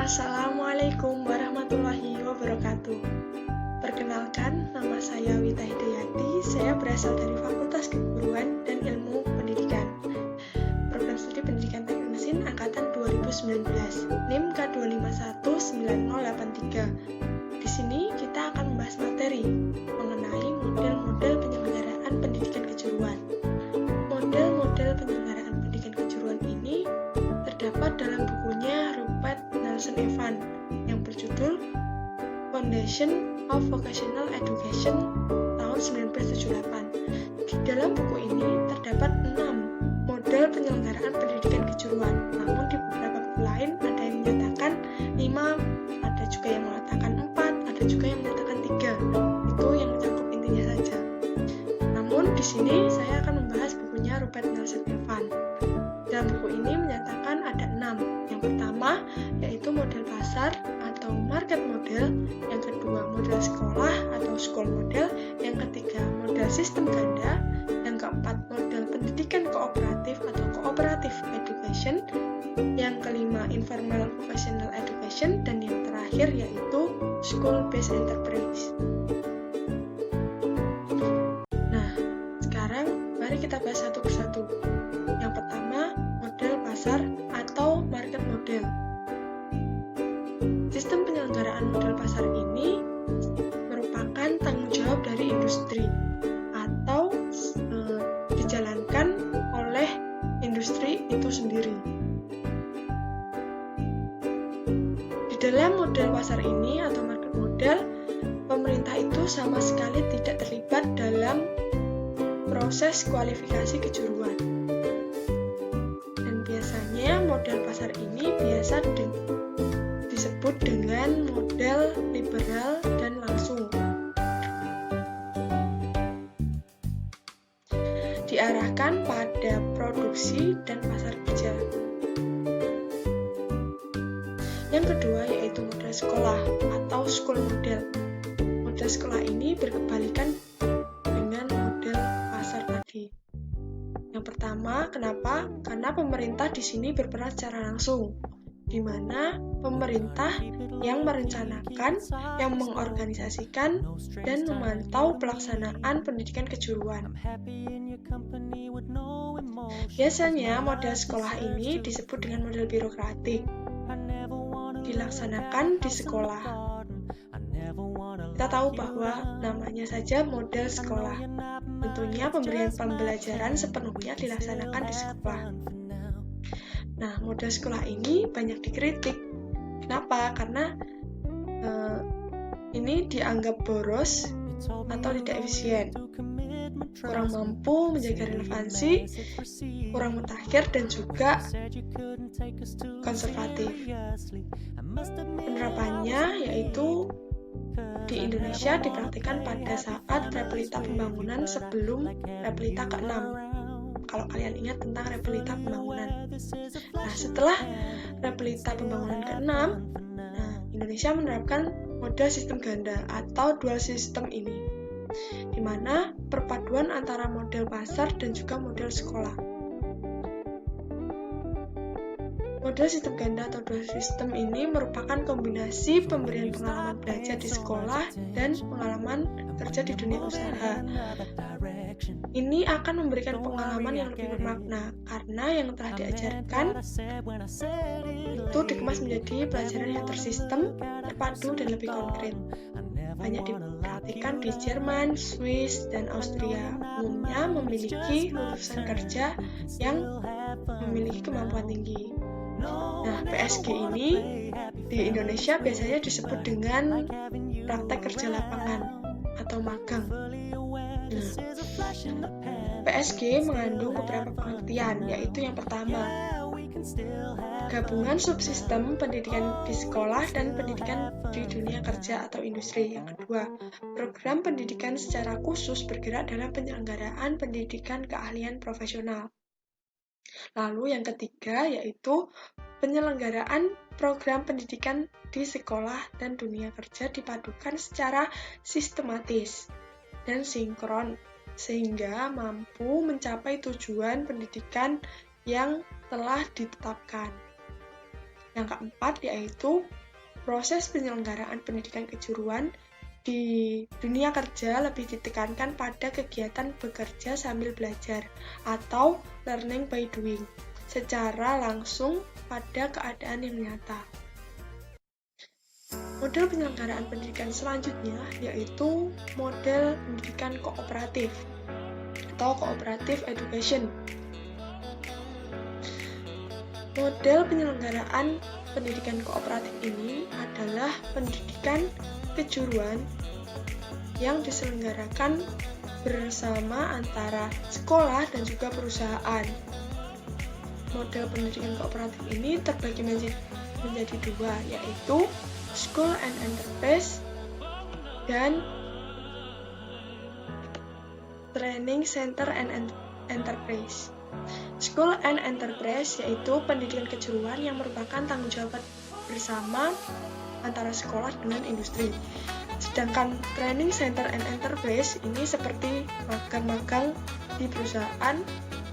Assalamualaikum warahmatullahi wabarakatuh. Perkenalkan, nama saya Wita Hidayati. Saya berasal dari Fakultas Keguruan dan Ilmu Pendidikan, Program Studi Pendidikan Teknik Mesin Angkatan 2019, NIM K2519083. Di sini kita akan membahas materi mengenai model-model penyelenggaraan pendidikan kejuruan. Model-model penyelenggaraan pendidikan kejuruan ini terdapat dalam bukunya Rupert Nelson Evan yang berjudul Foundation of Vocational Education tahun 1978. Di dalam buku ini terdapat 6 model penyelenggaraan pendidikan kejuruan, namun di beberapa buku lain ada yang menyatakan 5, ada juga yang mengatakan 4, ada juga yang menyatakan 3. Itu yang mencakup intinya saja. Namun di sini saya akan membahas bukunya Rupert Nelson Evan. Dalam buku ini menyatakan ada 6. Yang pertama yaitu model pasar atau market model, yang kedua model sekolah atau school model, yang ketiga model sistem ganda, yang keempat model pendidikan kooperatif atau cooperative education, yang kelima informal vocational education, dan yang terakhir yaitu school based enterprise. Nah, sekarang mari kita bahas satu persatu. Yang pertama, model pasar atau market model. Sistem penyelenggaraan model pasar ini merupakan tanggung jawab dari industri atau dijalankan oleh industri itu sendiri. Di dalam model pasar ini atau market model, pemerintah itu sama sekali tidak terlibat dalam proses kualifikasi kejuruan. Dan biasanya model pasar ini biasa disebut dengan model liberal dan langsung. Diarahkan pada produksi dan pasar kerja. Yang kedua yaitu model sekolah atau school model. Model sekolah ini berkebalikan dengan model pasar tadi. Yang pertama, kenapa? Karena pemerintah di sini berperan secara langsung, di mana pemerintah yang merencanakan, yang mengorganisasikan, dan memantau pelaksanaan pendidikan kejuruan. Biasanya model sekolah ini disebut dengan model birokratik, dilaksanakan di sekolah. Kita tahu bahwa namanya saja model sekolah. Tentunya pemberian pembelajaran sepenuhnya dilaksanakan di sekolah. Nah, model sekolah ini banyak dikritik. Kenapa? Karena ini dianggap boros atau tidak efisien, kurang mampu menjaga relevansi, kurang mutakhir, dan juga konservatif. Penerapannya yaitu di Indonesia dipraktikkan pada saat realita pembangunan sebelum realita ke-6. Kalau kalian ingat tentang realita pembangunan. Nah, setelah realita pembangunan ke-6, Indonesia menerapkan model sistem ganda atau dual system ini, di mana perpaduan antara model pasar dan juga model sekolah. Model sistem ganda atau dual system ini merupakan kombinasi pemberian pengalaman belajar di sekolah dan pengalaman kerja di dunia usaha. Ini akan memberikan pengalaman yang lebih bermakna karena yang telah diajarkan itu dikemas menjadi pelajaran yang tersistem, terpadu, dan lebih konkret. Banyak diperhatikan di Jerman, Swiss, dan Austria. Umumnya memiliki lulusan kerja yang memiliki kemampuan tinggi. Nah, PSG ini di Indonesia biasanya disebut dengan praktek kerja lapangan atau magang. PSG mengandung beberapa pengertian, yaitu yang pertama, gabungan subsistem pendidikan di sekolah dan pendidikan di dunia kerja atau industri. Yang kedua, program pendidikan secara khusus bergerak dalam penyelenggaraan pendidikan keahlian profesional. Lalu yang ketiga yaitu penyelenggaraan program pendidikan di sekolah dan dunia kerja dipadukan secara sistematis dan sinkron sehingga mampu mencapai tujuan pendidikan yang telah ditetapkan. Yang keempat yaitu proses penyelenggaraan pendidikan kejuruan di dunia kerja lebih ditekankan pada kegiatan bekerja sambil belajar atau learning by doing secara langsung pada keadaan yang nyata. Model penyelenggaraan pendidikan selanjutnya yaitu model pendidikan kooperatif atau cooperative education. Model penyelenggaraan pendidikan kooperatif ini adalah pendidikan kejuruan yang diselenggarakan bersama antara sekolah dan juga perusahaan. Model pendidikan kooperatif ini terbagi menjadi dua, yaitu School and Enterprise dan Training Center and Enterprise. School and Enterprise yaitu pendidikan kejuruan yang merupakan tanggung jawab bersama antara sekolah dengan industri. Sedangkan Training Center and Enterprise ini seperti magang-magang di perusahaan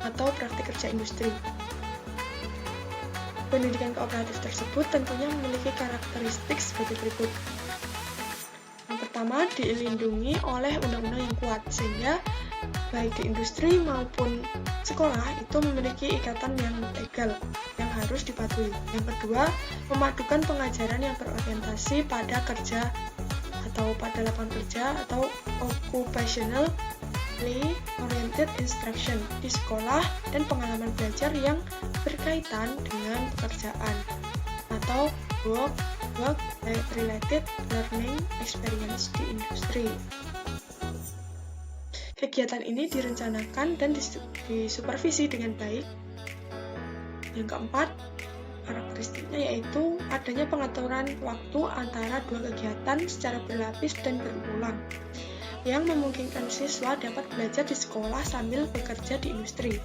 atau praktik kerja industri. Pendidikan kooperatif tersebut tentunya memiliki karakteristik sebagai berikut. Yang pertama, dilindungi oleh undang-undang yang kuat, sehingga baik di industri maupun sekolah itu memiliki ikatan yang legal yang harus dipatuhi. Yang kedua, memadukan pengajaran yang berorientasi pada kerja atau pada lapangan kerja atau occupational oriented instruction di sekolah dan pengalaman belajar yang berkaitan dengan pekerjaan atau work related learning experience di industri. Kegiatan ini direncanakan dan disupervisi dengan baik. Yang keempat, karakteristiknya yaitu adanya pengaturan waktu antara dua kegiatan secara berlapis dan berulang, yang memungkinkan siswa dapat belajar di sekolah sambil bekerja di industri.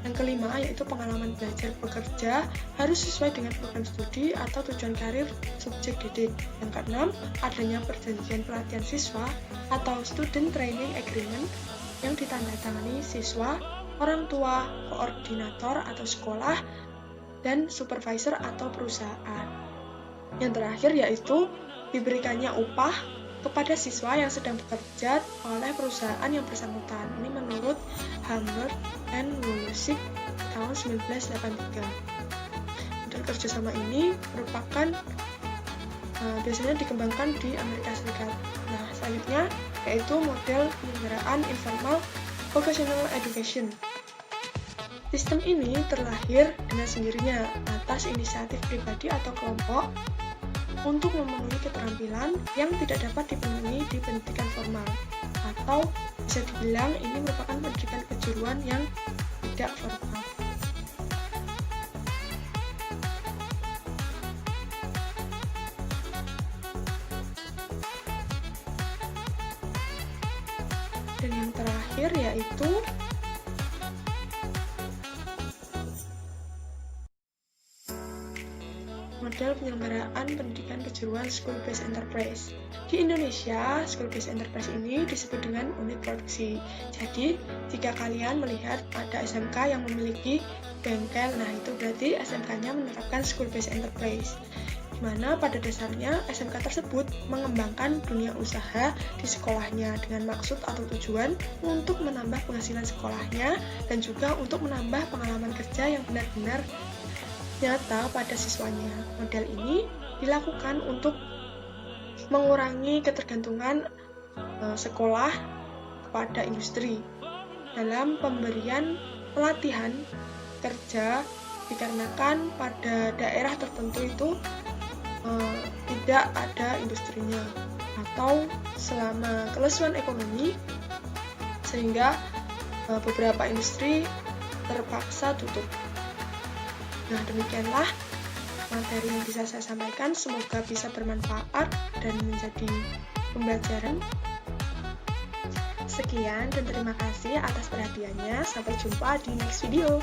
Yang kelima, yaitu pengalaman belajar bekerja harus sesuai dengan program studi atau tujuan karir subjek didik. Yang keenam, adanya perjanjian pelatihan siswa atau student training agreement yang ditandatangani siswa, orang tua, koordinator atau sekolah, dan supervisor atau perusahaan. Yang terakhir yaitu diberikannya upah kepada siswa yang sedang bekerja oleh perusahaan yang bersangkutan. Ini menurut Hammer and Woolsey tahun 1983. Model kerjasama ini merupakan biasanya dikembangkan di Amerika Serikat. Nah, selanjutnya yaitu model penyelenggaraan informal vocational education. Sistem ini terlahir dengan sendirinya atas inisiatif pribadi atau kelompok untuk memenuhi keterampilan yang tidak dapat dipenuhi di pendidikan formal, atau bisa dibilang ini merupakan pendidikan kejuruan yang tidak formal. Dan yang terakhir yaitu model penyelenggaraan pendidikan kejuruan School-Based Enterprise. Di Indonesia, School-Based Enterprise ini disebut dengan unit produksi. Jadi, jika kalian melihat ada SMK yang memiliki bengkel, nah itu berarti SMK-nya menerapkan School-Based Enterprise. Di mana pada dasarnya SMK tersebut mengembangkan dunia usaha di sekolahnya dengan maksud atau tujuan untuk menambah penghasilan sekolahnya dan juga untuk menambah pengalaman kerja yang benar-benar nyata pada siswanya. Model ini dilakukan untuk mengurangi ketergantungan sekolah kepada industri dalam pemberian pelatihan kerja, dikarenakan pada daerah tertentu itu tidak ada industrinya atau selama kelesuan ekonomi sehingga beberapa industri terpaksa tutup. Nah, demikianlah materi yang bisa saya sampaikan. Semoga bisa bermanfaat dan menjadi pembelajaran. Sekian dan terima kasih atas perhatiannya. Sampai jumpa di next video.